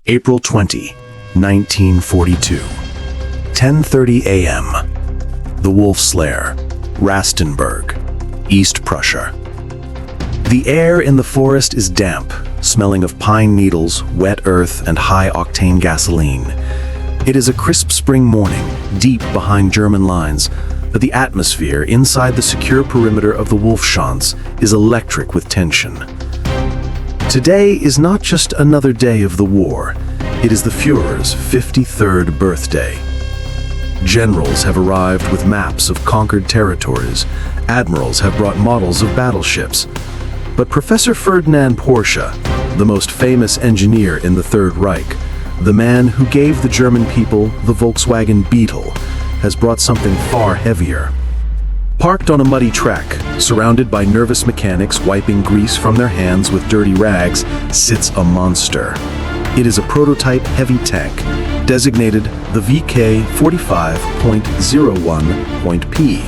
April 20, 1942. 10:30 a.m. The Wolf's Lair, Rastenburg, East Prussia. The air in the forest is damp, smelling of pine needles, wet earth, and high-octane gasoline. It is a crisp spring morning, deep behind German lines, but the atmosphere inside the secure perimeter of the Wolfschanze is electric with tension. Today is not just another day of the war, it is the Führer's 53rd birthday. Generals have arrived with maps of conquered territories, admirals have brought models of battleships, but Professor Ferdinand Porsche, the most famous engineer in the Third Reich, the man who gave the German people the Volkswagen Beetle, has brought something far heavier. Parked on a muddy track, surrounded by nervous mechanics wiping grease from their hands with dirty rags, sits a monster. It is a prototype heavy tank, designated the VK 45.01.P.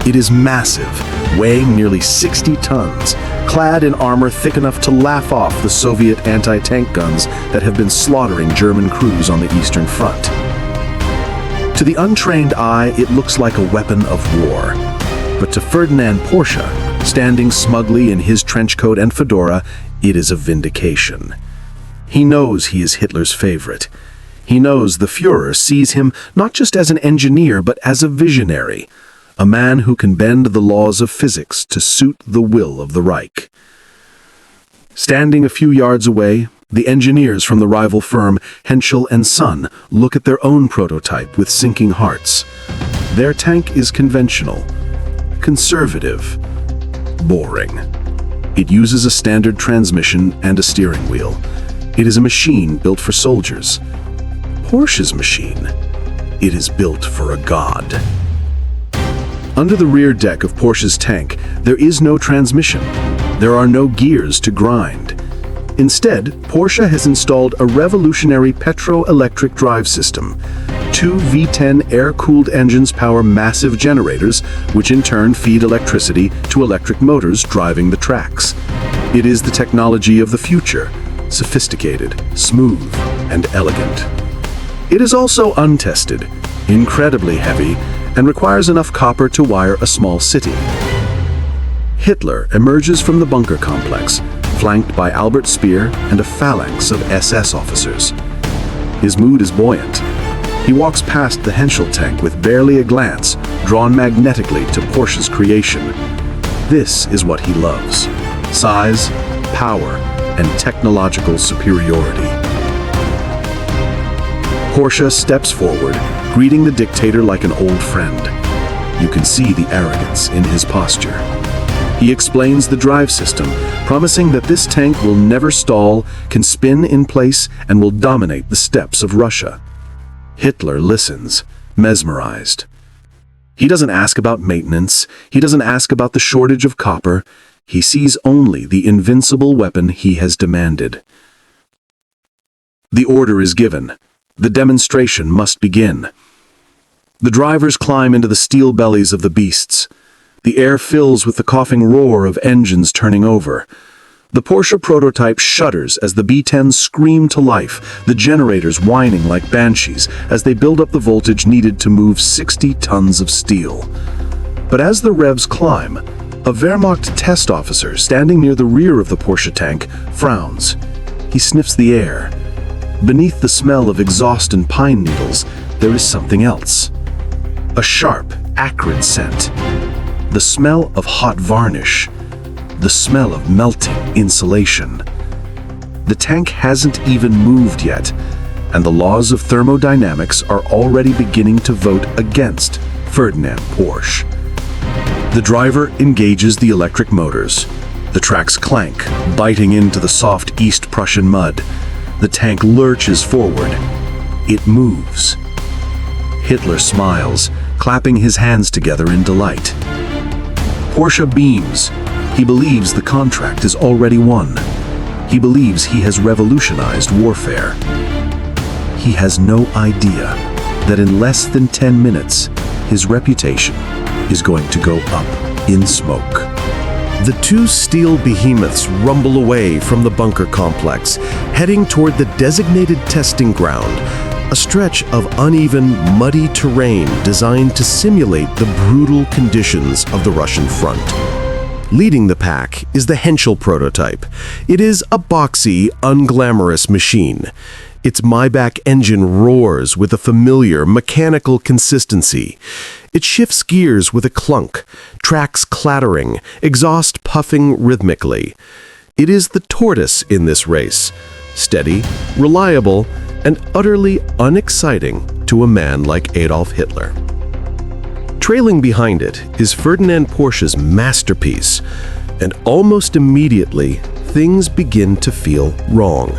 It is massive, weighing nearly 60 tons, clad in armor thick enough to laugh off the Soviet anti-tank guns that have been slaughtering German crews on the Eastern Front. To the untrained eye, it looks like a weapon of war. But to Ferdinand Porsche, standing smugly in his trench coat and fedora, it is a vindication. He knows he is Hitler's favorite. He knows the Führer sees him not just as an engineer, but as a visionary, a man who can bend the laws of physics to suit the will of the Reich. Standing a few yards away, the engineers from the rival firm Henschel & Son look at their own prototype with sinking hearts. Their tank is conventional, conservative, boring. It uses a standard transmission and a steering wheel. It is a machine built for soldiers. Porsche's machine, it is built for a god. Under the rear deck of Porsche's tank, there is no transmission. There are no gears to grind. Instead, Porsche has installed a revolutionary petrol-electric drive system. Two V10 air-cooled engines power massive generators, which in turn feed electricity to electric motors driving the tracks. It is the technology of the future, sophisticated, smooth, and elegant. It is also untested, incredibly heavy, and requires enough copper to wire a small city. Hitler emerges from the bunker complex, flanked by Albert Speer and a phalanx of SS officers. His mood is buoyant. He walks past the Henschel tank with barely a glance, drawn magnetically to Porsche's creation. This is what he loves: size, power, and technological superiority. Porsche steps forward, greeting the dictator like an old friend. You can see the arrogance in his posture. He explains the drive system, promising that this tank will never stall, can spin in place, and will dominate the steppes of Russia. Hitler listens, mesmerized. He doesn't ask about maintenance. He doesn't ask about the shortage of copper. He sees only the invincible weapon he has demanded. The order is given. The demonstration must begin. The drivers climb into the steel bellies of the beasts. The air fills with the coughing roar of engines turning over. The Porsche prototype shudders as the B-10s scream to life, the generators whining like banshees as they build up the voltage needed to move 60 tons of steel. But as the revs climb, a Wehrmacht test officer standing near the rear of the Porsche tank frowns. He sniffs the air. Beneath the smell of exhaust and pine needles, there is something else. A sharp, acrid scent. The smell of hot varnish. The smell of melting insulation. The tank hasn't even moved yet, and the laws of thermodynamics are already beginning to vote against Ferdinand Porsche. The driver engages the electric motors. The tracks clank, biting into the soft East Prussian mud. The tank lurches forward. It moves. Hitler smiles, clapping his hands together in delight. Porsche beams. He believes the contract is already won. He believes he has revolutionized warfare. He has no idea that in less than 10 minutes, his reputation is going to go up in smoke. The two steel behemoths rumble away from the bunker complex, heading toward the designated testing ground, a stretch of uneven, muddy terrain designed to simulate the brutal conditions of the Russian front. Leading the pack is the Henschel prototype. It is a boxy, unglamorous machine. Its Maybach engine roars with a familiar, mechanical consistency. It shifts gears with a clunk, tracks clattering, exhaust puffing rhythmically. It is the tortoise in this race, steady, reliable, and utterly unexciting to a man like Adolf Hitler. Trailing behind it is Ferdinand Porsche's masterpiece, and almost immediately, things begin to feel wrong.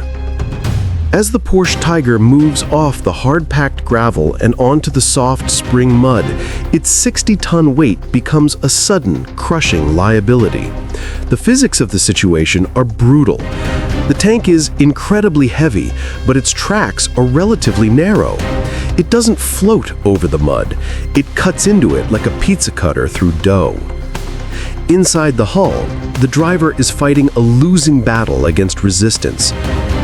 As the Porsche Tiger moves off the hard-packed gravel and onto the soft spring mud, its 60-ton weight becomes a sudden, crushing liability. The physics of the situation are brutal. The tank is incredibly heavy, but its tracks are relatively narrow. It doesn't float over the mud. It cuts into it like a pizza cutter through dough. Inside the hull, the driver is fighting a losing battle against resistance.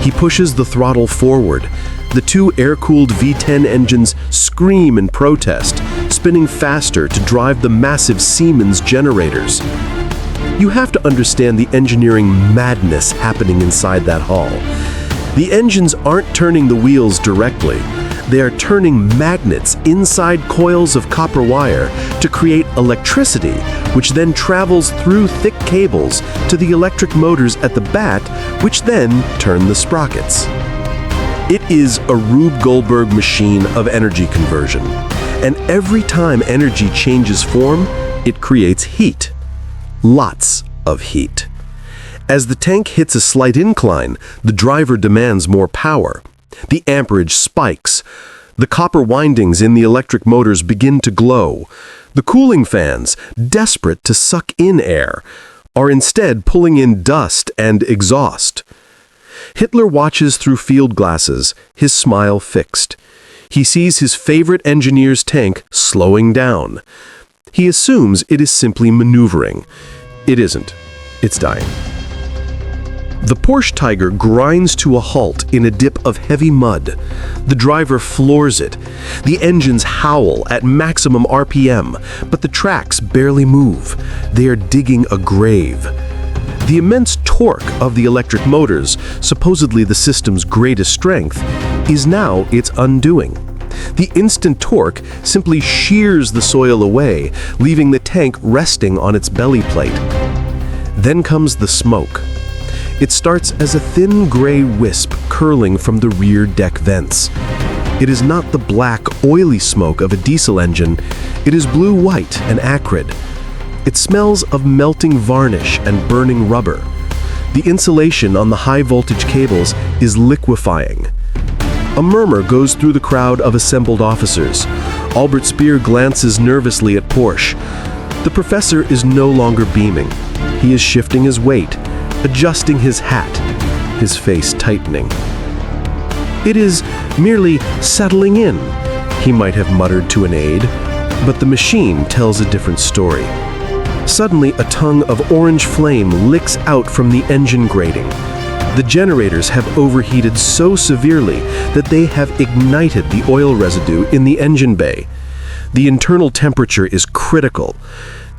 He pushes the throttle forward. The two air-cooled V10 engines scream in protest, spinning faster to drive the massive Siemens generators. You have to understand the engineering madness happening inside that hull. The engines aren't turning the wheels directly. They are turning magnets inside coils of copper wire to create electricity, which then travels through thick cables to the electric motors at the back, which then turn the sprockets. It is a Rube Goldberg machine of energy conversion, and every time energy changes form, it creates heat. Lots of heat. As the tank hits a slight incline, the driver demands more power. The amperage spikes. The copper windings in the electric motors begin to glow. The cooling fans, desperate to suck in air, are instead pulling in dust and exhaust. Hitler watches through field glasses, his smile fixed. He sees his favorite engineer's tank slowing down. He assumes it is simply maneuvering. It isn't. It's dying. The Porsche Tiger grinds to a halt in a dip of heavy mud. The driver floors it. The engines howl at maximum RPM, but the tracks barely move. They are digging a grave. The immense torque of the electric motors, supposedly the system's greatest strength, is now its undoing. The instant torque simply shears the soil away, leaving the tank resting on its belly plate. Then comes the smoke. It starts as a thin gray wisp curling from the rear deck vents. It is not the black, oily smoke of a diesel engine. It is blue-white and acrid. It smells of melting varnish and burning rubber. The insulation on the high-voltage cables is liquefying. A murmur goes through the crowd of assembled officers. Albert Speer glances nervously at Porsche. The professor is no longer beaming. He is shifting his weight, adjusting his hat, his face tightening. It is merely settling in, he might have muttered to an aide, but the machine tells a different story. Suddenly, a tongue of orange flame licks out from the engine grating. The generators have overheated so severely that they have ignited the oil residue in the engine bay. The internal temperature is critical.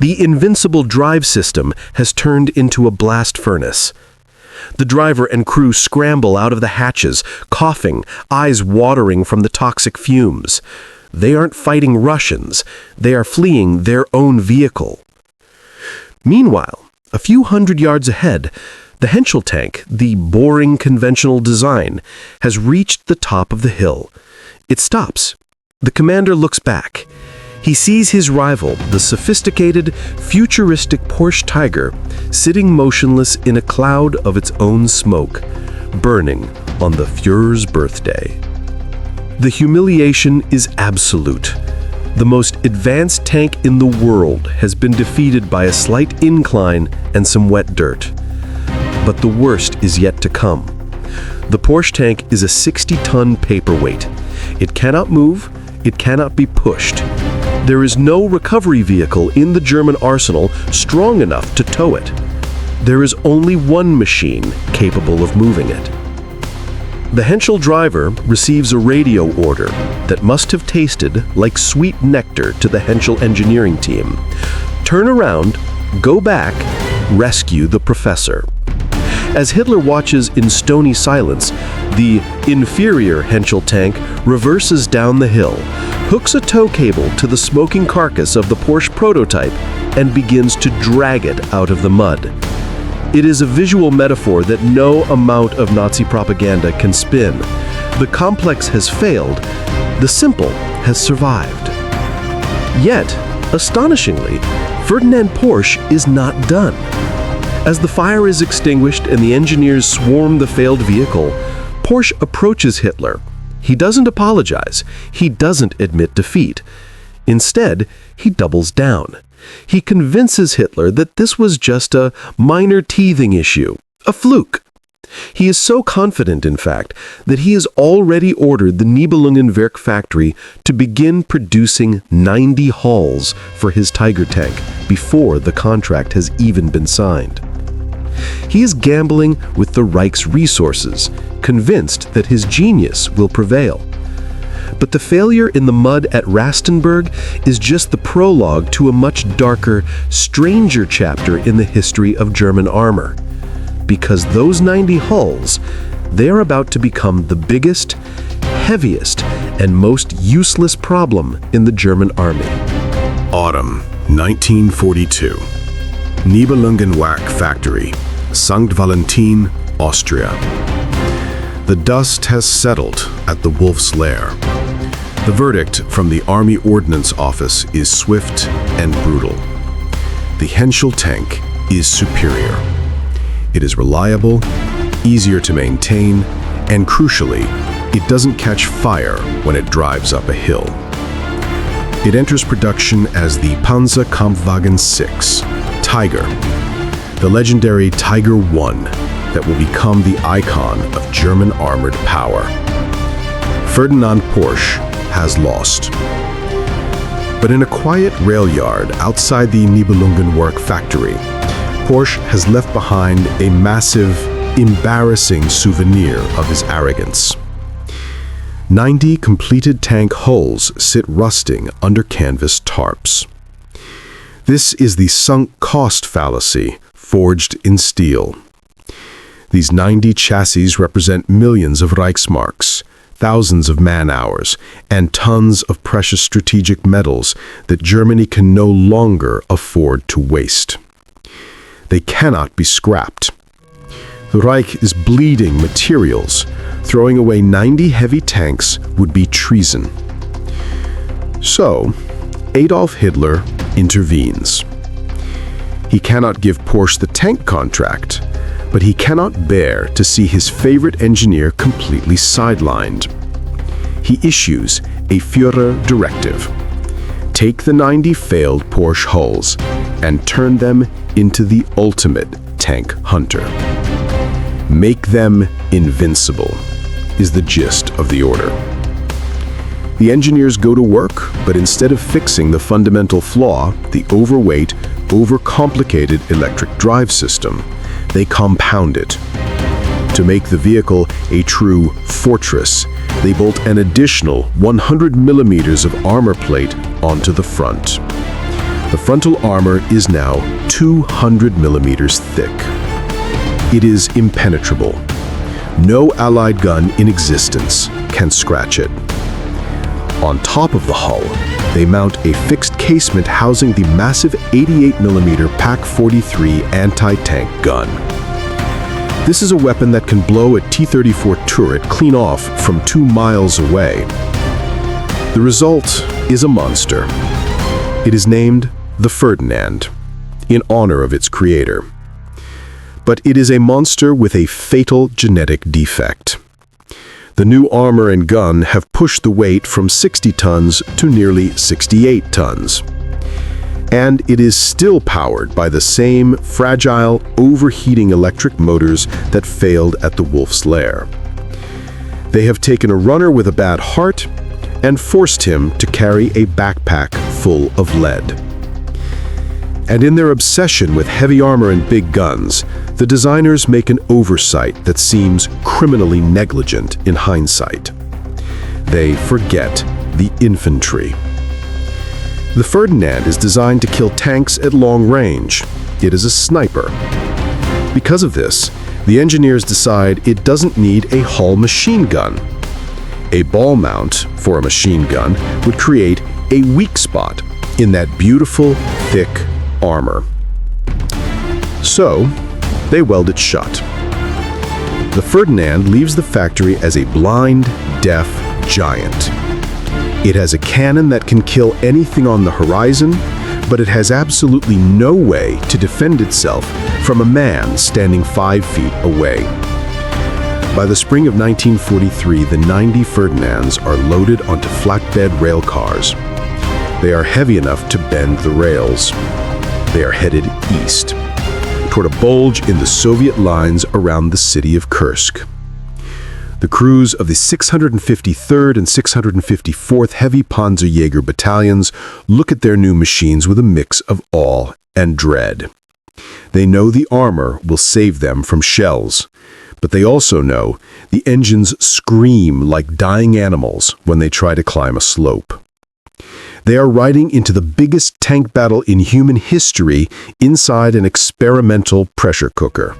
The Invincible drive system has turned into a blast furnace. The driver and crew scramble out of the hatches, coughing, eyes watering from the toxic fumes. They aren't fighting Russians. They are fleeing their own vehicle. Meanwhile, a few hundred yards ahead, the Henschel tank, the boring conventional design, has reached the top of the hill. It stops. The commander looks back. He sees his rival, the sophisticated, futuristic Porsche Tiger, sitting motionless in a cloud of its own smoke, burning on the Führer's birthday. The humiliation is absolute. The most advanced tank in the world has been defeated by a slight incline and some wet dirt. But the worst is yet to come. The Porsche tank is a 60-ton paperweight. It cannot move, it cannot be pushed. There is no recovery vehicle in the German arsenal strong enough to tow it. there is only one machine capable of moving it. The Henschel driver receives a radio order that must have tasted like sweet nectar to the Henschel engineering team. Turn around, go back, rescue the professor. As Hitler watches in stony silence, the inferior Henschel tank reverses down the hill, hooks a tow cable to the smoking carcass of the Porsche prototype, and begins to drag it out of the mud. It is a visual metaphor that no amount of Nazi propaganda can spin. The complex has failed, the simple has survived. Yet, astonishingly, Ferdinand Porsche is not done. As the fire is extinguished and the engineers swarm the failed vehicle, Porsche approaches Hitler. He doesn't apologize. He doesn't admit defeat. Instead, he doubles down. He convinces Hitler that this was just a minor teething issue, a fluke. He is so confident, in fact, that he has already ordered the Nibelungenwerk factory to begin producing 90 hulls for his Tiger tank before the contract has even been signed. He is gambling with the Reich's resources, convinced that his genius will prevail. But the failure in the mud at Rastenburg is just the prologue to a much darker, stranger chapter in the history of German armor. Because those 90 hulls, they are about to become the biggest, heaviest, and most useless problem in the German army. Autumn 1942. Nibelungenwerk Factory, St. Valentin, Austria. The dust has settled at the Wolf's Lair. The verdict from the Army Ordnance Office is swift and brutal. The Henschel tank is superior. It is reliable, easier to maintain, and crucially, it doesn't catch fire when it drives up a hill. It enters production as the Panzer Kampfwagen 6, Tiger, the legendary Tiger I that will become the icon of German armored power. Ferdinand Porsche has lost. But in a quiet rail yard outside the Nibelungenwerk factory, Porsche has left behind a massive, embarrassing souvenir of his arrogance. 90 completed tank hulls sit rusting under canvas tarps. This is the sunk cost fallacy forged in steel. These 90 chassis represent millions of Reichsmarks, thousands of man-hours, and tons of precious strategic metals that Germany can no longer afford to waste. They cannot be scrapped. The Reich is bleeding materials. Throwing away 90 heavy tanks would be treason. So, Adolf Hitler intervenes. He cannot give Porsche the tank contract, but he cannot bear to see his favorite engineer completely sidelined. He issues a Führer directive. Take the 90 failed Porsche hulls and turn them into the ultimate tank hunter. Make them invincible, is the gist of the order. The engineers go to work, but instead of fixing the fundamental flaw, the overweight, overcomplicated electric drive system, they compound it. To make the vehicle a true fortress, they bolt an additional 100 millimeters of armor plate onto the front. The frontal armor is now 200 millimeters thick. It is impenetrable. No Allied gun in existence can scratch it. On top of the hull, they mount a fixed casement housing the massive 88mm PaK-43 anti-tank gun. This is a weapon that can blow a T-34 turret clean off from 2 miles away. The result is a monster. It is named the Ferdinand, in honor of its creator. But it is a monster with a fatal genetic defect. The new armor and gun have pushed the weight from 60 tons to nearly 68 tons. And it is still powered by the same fragile, overheating electric motors that failed at the Wolf's Lair. They have taken a runner with a bad heart and forced him to carry a backpack full of lead. And in their obsession with heavy armor and big guns, the designers make an oversight that seems criminally negligent in hindsight. They forget the infantry. The Ferdinand is designed to kill tanks at long range. It is a sniper. Because of this, the engineers decide it doesn't need a hull machine gun. A ball mount for a machine gun would create a weak spot in that beautiful, thick armor. So, they weld it shut. The Ferdinand leaves the factory as a blind, deaf giant. It has a cannon that can kill anything on the horizon, but it has absolutely no way to defend itself from a man standing 5 feet away. By the spring of 1943, the 90 Ferdinands are loaded onto flatbed rail cars. They are heavy enough to bend the rails. They are headed east, toward a bulge in the Soviet lines around the city of Kursk. The crews of the 653rd and 654th Heavy Panzerjäger battalions look at their new machines with a mix of awe and dread. They know the armor will save them from shells, but they also know the engines scream like dying animals when they try to climb a slope. They are riding into the biggest tank battle in human history inside an experimental pressure cooker.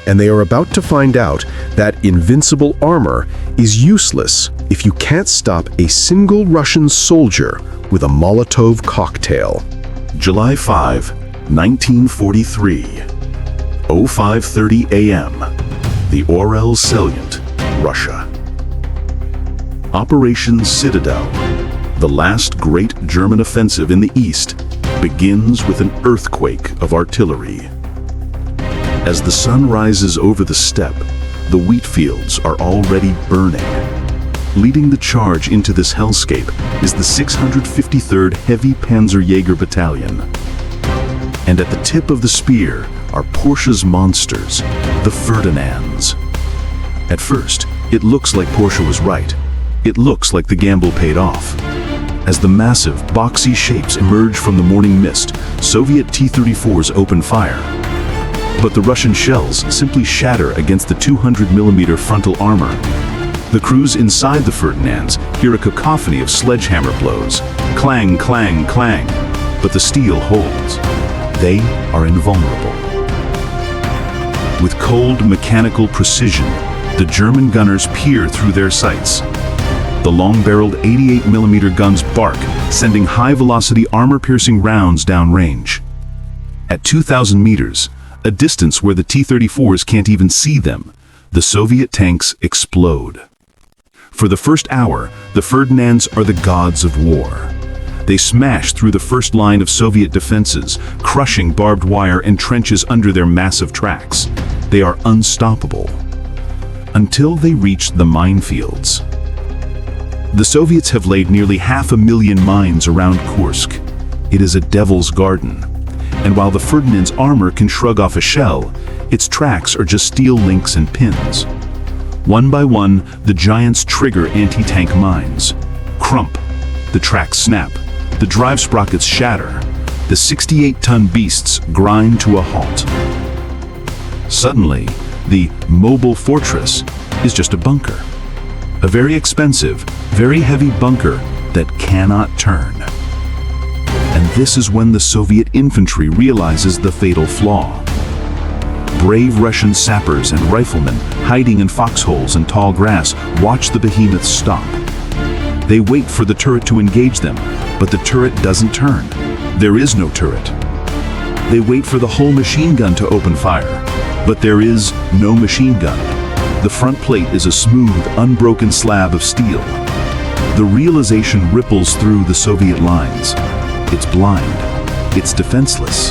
And they are about to find out that invincible armor is useless if you can't stop a single Russian soldier with a Molotov cocktail. July 5, 1943, 05:30 a.m., the Orel Salient, Russia. Operation Citadel, the last great German offensive in the east, begins with an earthquake of artillery. As the sun rises over the steppe, the wheat fields are already burning. Leading the charge into this hellscape is the 653rd Heavy Panzerjäger Battalion. And at the tip of the spear are Porsche's monsters, the Ferdinands. At first, it looks like Porsche was right. It looks like the gamble paid off. As the massive, boxy shapes emerge from the morning mist, Soviet T-34s open fire. But the Russian shells simply shatter against the 200mm frontal armor. The crews inside the Ferdinands hear a cacophony of sledgehammer blows. Clang, clang, clang. But the steel holds. They are invulnerable. With cold mechanical precision, the German gunners peer through their sights. The long-barreled 88mm guns bark, sending high-velocity armor-piercing rounds downrange. At 2,000 meters, a distance where the T-34s can't even see them, the Soviet tanks explode. For the first hour, the Ferdinands are the gods of war. They smash through the first line of Soviet defenses, crushing barbed wire and trenches under their massive tracks. They are unstoppable. Until they reach the minefields. The Soviets have laid nearly 500,000 mines around Kursk. It is a devil's garden. And while the Ferdinand's armor can shrug off a shell, its tracks are just steel links and pins. One by one, the giants trigger anti-tank mines. Crump. The tracks snap. The drive sprockets shatter. The 68-ton beasts grind to a halt. Suddenly, the mobile fortress is just a bunker. A very expensive, very heavy bunker that cannot turn. And this is when the Soviet infantry realizes the fatal flaw. Brave Russian sappers and riflemen hiding in foxholes and tall grass watch the behemoths stop. They wait for the turret to engage them, but the turret doesn't turn. There is no turret. They wait for the whole machine gun to open fire, but there is no machine gun. The front plate is a smooth, unbroken slab of steel. The realization ripples through the Soviet lines. It's blind. It's defenseless.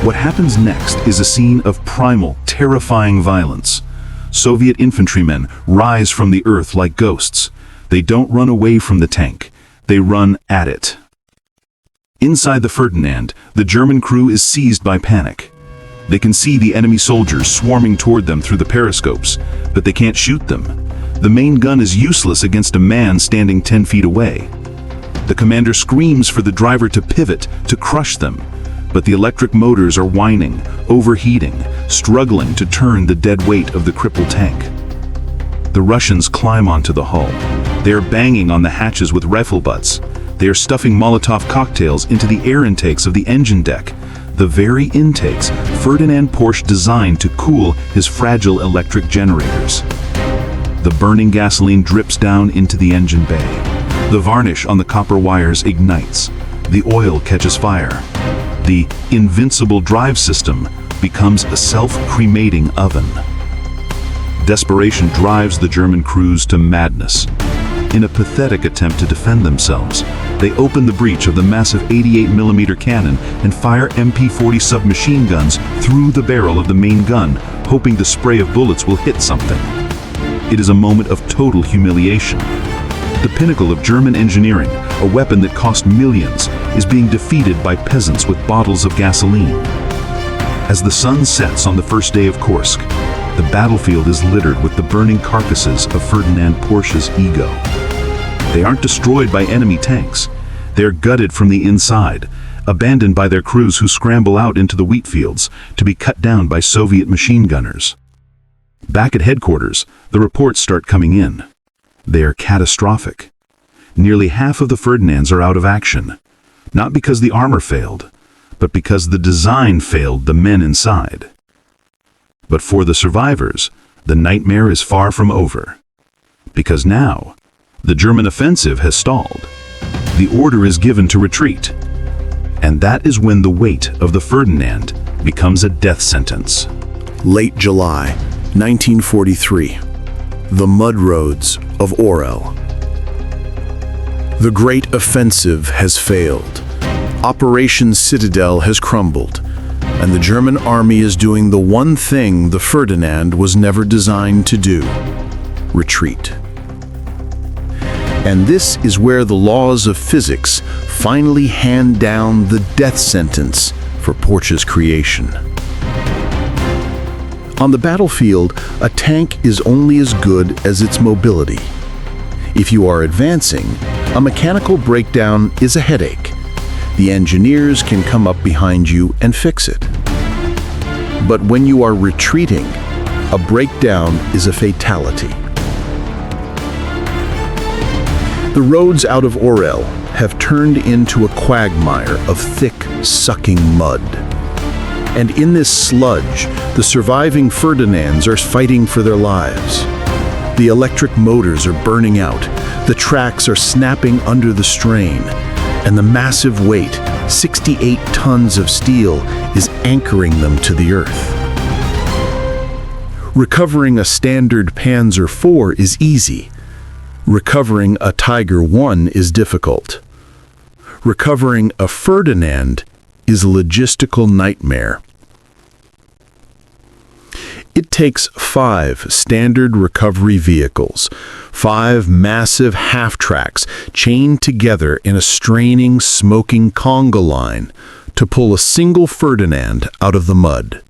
What happens next is a scene of primal, terrifying violence. Soviet infantrymen rise from the earth like ghosts. They don't run away from the tank. They run at it. Inside the Ferdinand, the German crew is seized by panic. They can see the enemy soldiers swarming toward them through the periscopes, but they can't shoot them. The main gun is useless against a man standing 10 feet away. The commander screams for the driver to pivot, to crush them. But the electric motors are whining, overheating, struggling to turn the dead weight of the crippled tank. The Russians climb onto the hull. They are banging on the hatches with rifle butts. They are stuffing Molotov cocktails into the air intakes of the engine deck, the very intakes Ferdinand Porsche designed to cool his fragile electric generators. The burning gasoline drips down into the engine bay. The varnish on the copper wires ignites. The oil catches fire. The Invincible drive system becomes a self-cremating oven. Desperation drives the German crews to madness. In a pathetic attempt to defend themselves, they open the breech of the massive 88mm cannon and fire MP-40 submachine guns through the barrel of the main gun, hoping the spray of bullets will hit something. It is a moment of total humiliation. The pinnacle of German engineering, a weapon that cost millions, is being defeated by peasants with bottles of gasoline. As the sun sets on the first day of Kursk, the battlefield is littered with the burning carcasses of Ferdinand Porsche's ego. They aren't destroyed by enemy tanks. They're gutted from the inside, abandoned by their crews who scramble out into the wheat fields to be cut down by Soviet machine gunners. Back at headquarters, the reports start coming in. They are catastrophic. Nearly half of the Ferdinands are out of action, not because the armor failed, but because the design failed the men inside. But for the survivors, the nightmare is far from over. Because now, the German offensive has stalled. The order is given to retreat. And that is when the weight of the Ferdinand becomes a death sentence. Late July, 1943. The mud roads of Orel. The great offensive has failed. Operation Citadel has crumbled, and the German army is doing the one thing the Ferdinand was never designed to do: retreat. And this is where the laws of physics finally hand down the death sentence for Porsche's creation. On the battlefield, a tank is only as good as its mobility. If you are advancing, a mechanical breakdown is a headache. The engineers can come up behind you and fix it. But when you are retreating, a breakdown is a fatality. The roads out of Orel have turned into a quagmire of thick, sucking mud. And in this sludge, the surviving Ferdinands are fighting for their lives. The electric motors are burning out, the tracks are snapping under the strain, and the massive weight, 68 tons of steel, is anchoring them to the earth. Recovering a standard Panzer IV is easy. Recovering a Tiger I is difficult. Recovering a Ferdinand is a logistical nightmare. It takes 5 standard recovery vehicles, 5 massive half-tracks chained together in a straining, smoking conga line to pull a single Ferdinand out of the mud.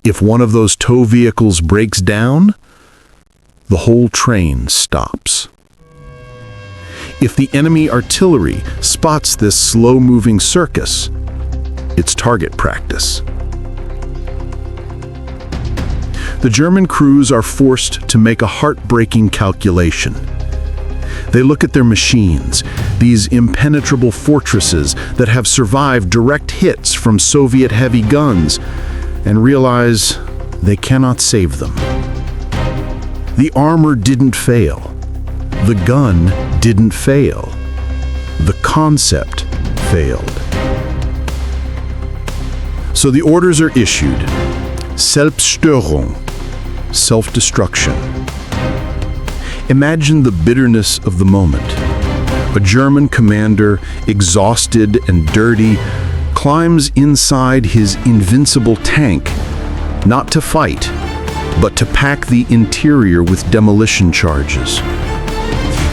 If one of those tow vehicles breaks down, the whole train stops. If the enemy artillery spots this slow-moving circus, it's target practice. The German crews are forced to make a heartbreaking calculation. They look at their machines, these impenetrable fortresses that have survived direct hits from Soviet heavy guns, and realize they cannot save them. The armor didn't fail. The gun didn't fail. The concept failed. So the orders are issued. Selbststörung, self-destruction. Imagine the bitterness of the moment. A German commander, exhausted and dirty, climbs inside his Invincible tank, not to fight, but to pack the interior with demolition charges.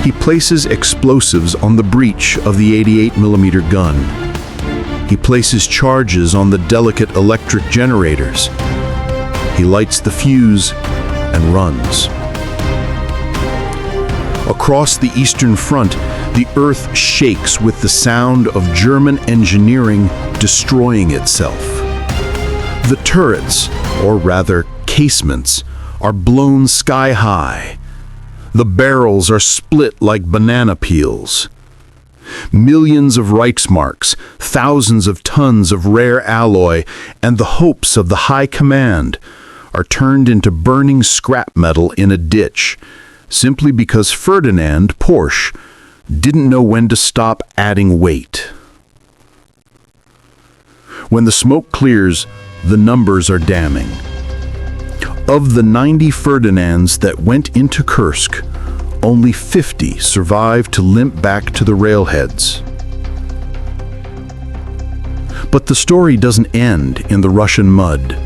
He places explosives on the breech of the 88mm gun. He places charges on the delicate electric generators. He lights the fuse and runs. Across the Eastern Front, The earth shakes with the sound of German engineering destroying itself. The turrets, or rather casements, are blown sky high. The barrels are split like banana peels. Millions of Reichsmarks, thousands of tons of rare alloy, and the hopes of the High Command are turned into burning scrap metal in a ditch, simply because Ferdinand Porsche didn't know when to stop adding weight. When the smoke clears, the numbers are damning. Of the 90 Ferdinands that went into Kursk, only 50 survived to limp back to the railheads. But the story doesn't end in the Russian mud,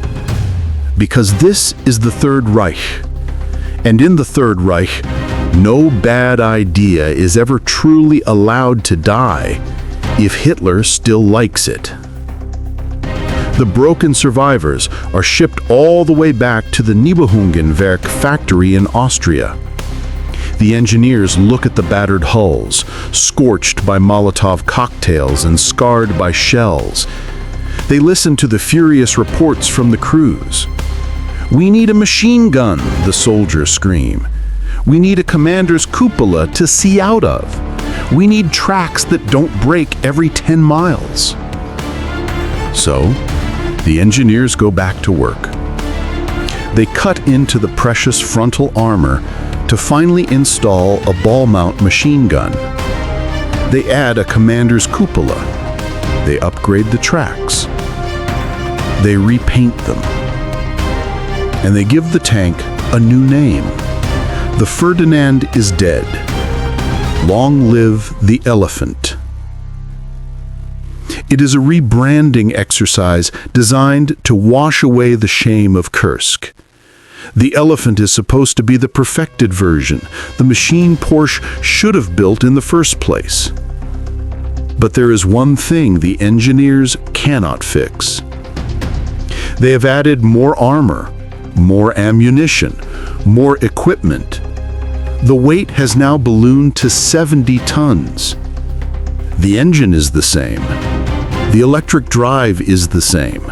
because this is the Third Reich, and in the Third Reich, no bad idea is ever truly allowed to die if Hitler still likes it. The broken survivors are shipped all the way back to the Nibelungenwerk factory in Austria. The engineers look at the battered hulls, scorched by Molotov cocktails and scarred by shells. They listen to the furious reports from the crews. "We need a machine gun," the soldiers scream. "We need a commander's cupola to see out of. We need tracks that don't break every 10 miles. So, the engineers go back to work. They cut into the precious frontal armor to finally install a ball-mount machine gun. They add a commander's cupola. They upgrade the tracks. They repaint them. And they give the tank a new name. The Ferdinand is dead. Long live the Elefant. It is a rebranding exercise designed to wash away the shame of Kursk. The Elefant is supposed to be the perfected version, the machine Porsche should have built in the first place. But there is one thing the engineers cannot fix. They have added more armor, more ammunition, more equipment. The weight has now ballooned to 70 tons. The engine is the same. The electric drive is the same.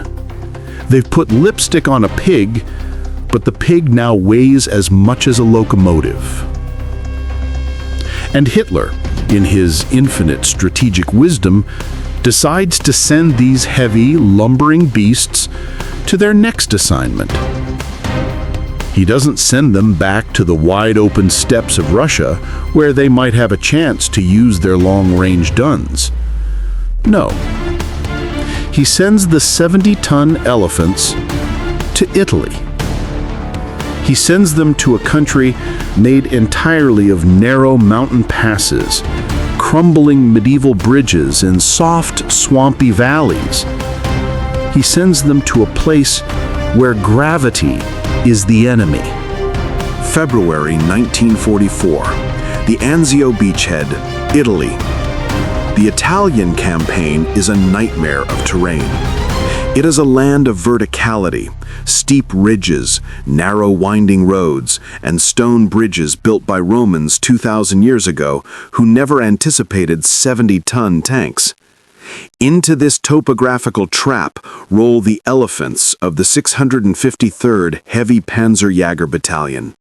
They've put lipstick on a pig, but the pig now weighs as much as a locomotive. And Hitler, in his infinite strategic wisdom, decides to send these heavy, lumbering beasts to their next assignment. He doesn't send them back to the wide-open steppes of Russia, where they might have a chance to use their long-range guns. No. He sends the 70-ton elephants to Italy. He sends them to a country made entirely of narrow mountain passes, crumbling medieval bridges and soft, swampy valleys. He sends them to a place where gravity is the enemy. February 1944. The Anzio beachhead, Italy. The Italian campaign is a nightmare of terrain. It is a land of verticality, steep ridges, narrow winding roads, and stone bridges built by Romans 2,000 years ago who never anticipated 70-ton tanks. Into this topographical trap roll the elephants of the 653rd Heavy Panzerjäger Battalion.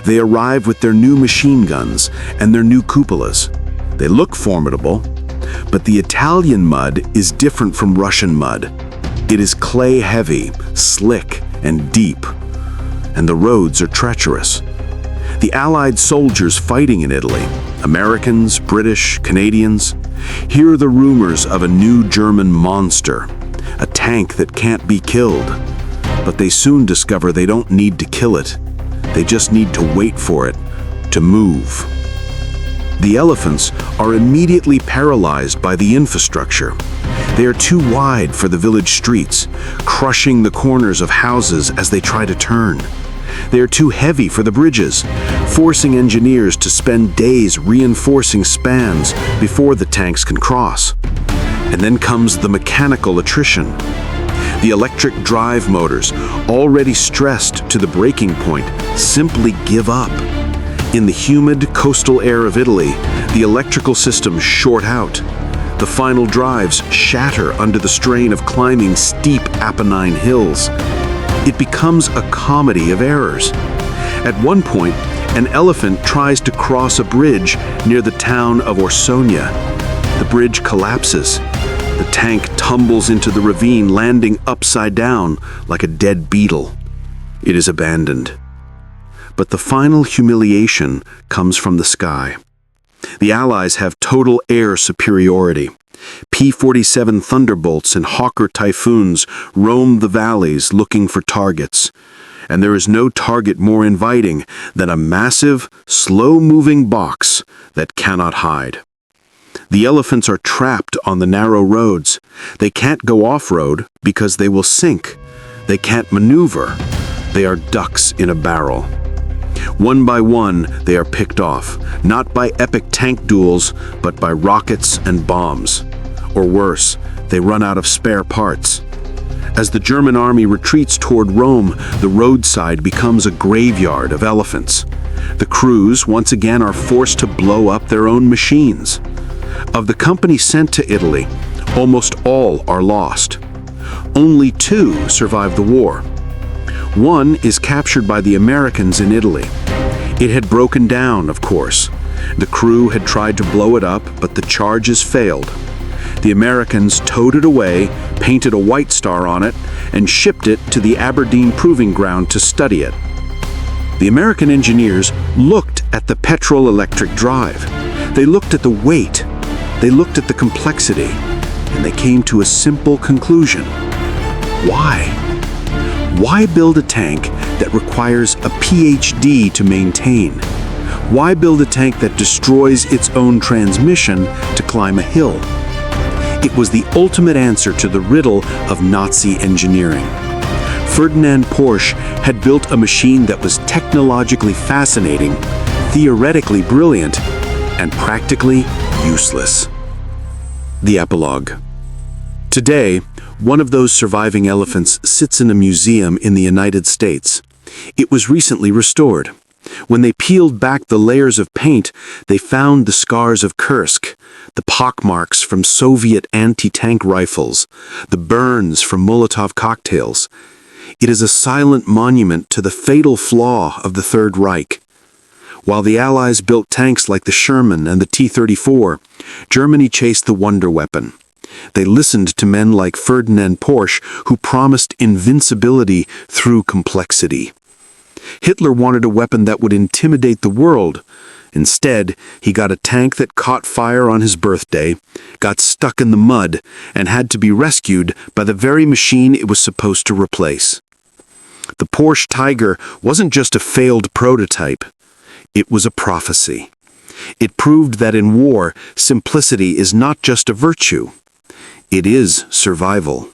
They arrive with their new machine guns and their new cupolas. They look formidable, but the Italian mud is different from Russian mud. It is clay-heavy, slick, and deep, and the roads are treacherous. The Allied soldiers fighting in Italy, Americans, British, Canadians, hear the rumors of a new German monster, a tank that can't be killed. But they soon discover they don't need to kill it. They just need to wait for it to move. The elephants are immediately paralyzed by the infrastructure. They are too wide for the village streets, crushing the corners of houses as they try to turn. They are too heavy for the bridges, forcing engineers to spend days reinforcing spans before the tanks can cross. And then comes the mechanical attrition. The electric drive motors, already stressed to the breaking point, simply give up. In the humid coastal air of Italy, The electrical systems short out. The final drives shatter under the strain of climbing steep Apennine hills. It becomes a comedy of errors. At one point, an Elefant tries to cross a bridge near the town of Orsonia. The bridge collapses. The tank tumbles into the ravine, landing upside down like a dead beetle. It is abandoned. But the final humiliation comes from the sky. The Allies have total air superiority. P-47 Thunderbolts and Hawker Typhoons roam the valleys looking for targets. And there is no target more inviting than a massive, slow-moving box that cannot hide. The Elephants are trapped on the narrow roads. They can't go off-road because they will sink. They can't maneuver. They are ducks in a barrel. One by one, they are picked off, not by epic tank duels, but by rockets and bombs. Or worse, they run out of spare parts. As the German army retreats toward Rome, the roadside becomes a graveyard of elephants. The crews, once again, are forced to blow up their own machines. Of the company sent to Italy, almost all are lost. Only 2 survive the war. One is captured by the Americans in Italy. It had broken down, of course. The crew had tried to blow it up, but the charges failed. The Americans towed it away, painted a white star on it, and shipped it to the Aberdeen Proving Ground to study it. The American engineers looked at the petrol-electric drive. They looked at the weight. They looked at the complexity. And they came to a simple conclusion. Why? Why build a tank that requires a PhD to maintain? Why build a tank that destroys its own transmission to climb a hill? It was the ultimate answer to the riddle of Nazi engineering. Ferdinand Porsche had built a machine that was technologically fascinating, theoretically brilliant, and practically useless. The epilogue. Today, one of those surviving elephants sits in a museum in the United States. It was recently restored. When they peeled back the layers of paint, they found the scars of Kursk, the pockmarks from Soviet anti-tank rifles, the burns from Molotov cocktails. It is a silent monument to the fatal flaw of the Third Reich. While the Allies built tanks like the Sherman and the T-34, Germany chased the wonder weapon. They listened to men like Ferdinand Porsche, who promised invincibility through complexity. Hitler wanted a weapon that would intimidate the world. Instead, he got a tank that caught fire on his birthday, got stuck in the mud, and had to be rescued by the very machine it was supposed to replace. The Porsche Tiger wasn't just a failed prototype. It was a prophecy. It proved that in war, simplicity is not just a virtue. It is survival.